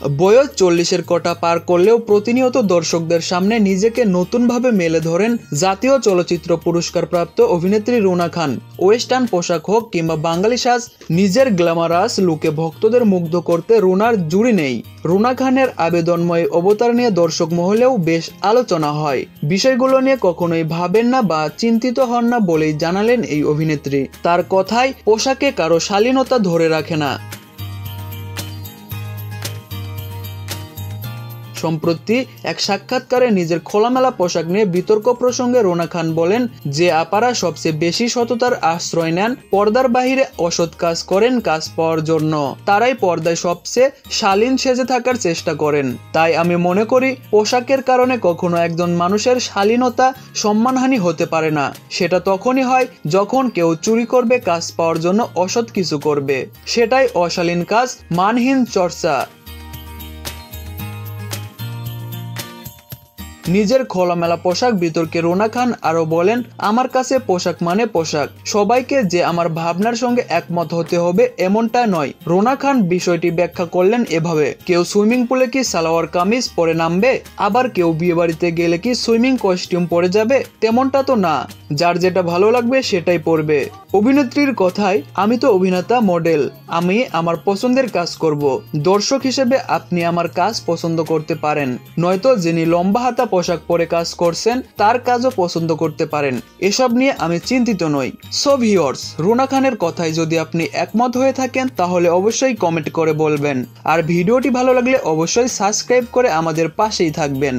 বয়স 40-এর কোটা পার করলেও প্রতিনিয়ত দর্শকদের সামনে নিজেকে নতুনভাবে মেলে ধরেন জাতীয় চলচ্চিত্র পুরস্কারপ্রাপ্ত অভিনেত্রী রুনা খান। ওয়েস্টার্ন পোশাক হোক কিংবা বাঙালি সাজ, নিজের গ্ল্যামারাস লুকে ভক্তদের মুগ্ধ করতে রুনার জুড়ি নেই। রুনা খানের আবেদনময় অবতার নিয়ে দর্শক মহলেও বেশ আলোচনা হয়। বিষয়গুলো নিয়ে কখনোই ভাবেন না বা চিন্তিত হন না বলেই জানালেন এই অভিনেত্রী। তার কথায়, পোশাকে কারো শালীনতা ধরে রাখে না। সম্প্রতি এক সাক্ষাৎকারে নিজের খোলামেলা পোশাক নিয়ে বিতর্ক প্রসঙ্গে রুনা খান বলেন, যে আপারা সবচেয়ে বেশি সততার আশ্রয় নেন, পর্দার বাহিরে অসৎ কাজ করেন কাজ পাওয়ার জন্য, তারাই পর্দায় সবচেয়ে শালীন সেজে থাকার চেষ্টা করেন। তাই আমি মনে করি পোশাকের কারণে কখনো একজন মানুষের শালীনতা সম্মানহানি হতে পারে না। সেটা তখনই হয় যখন কেউ চুরি করবে, কাজ পাওয়ার জন্য অসৎ কিছু করবে। সেটাই অশালীন কাজ, মানহীন চর্চা। নিজের খোলামেলা পোশাক বিতর্কে রুনা খান আরো বলেন, আমার কাছে পোশাক মানে পোশাক, সবাইকে যে আমার ভাবনার সঙ্গে একমত হতে হবে এমনটা নয়। রুনা খান বিষয়টি ব্যাখ্যা করলেন এভাবে, কেউ সুইমিং পুলে কি সালোয়ার কামিজ পরে নামবে, আবার কেউ বিয়ে বাড়িতে গেলে কি সুইমিং কস্টিউম পরে যাবে, তেমনটা তো না। যার যেটা ভালো লাগবে সেটাই পরবে। অভিনেত্রীর কথায়, আমি তো অভিনেতা, মডেল, আমি আমার পছন্দের কাজ করব। দর্শক হিসেবে আপনি আমার কাজ পছন্দ করতে পারেন, নয়তো যিনি লম্বা হাতা পোশাক পরে কাজ করছেন তার কাজও পছন্দ করতে পারেন। এসব নিয়ে আমি চিন্তিত নই। সো ভিউয়ার্স, রুনা খানের কথায় যদি আপনি একমত হয়ে থাকেন তাহলে অবশ্যই কমেন্ট করে বলবেন। আর ভিডিওটি ভালো লাগলে অবশ্যই সাবস্ক্রাইব করে আমাদের পাশেই থাকবেন।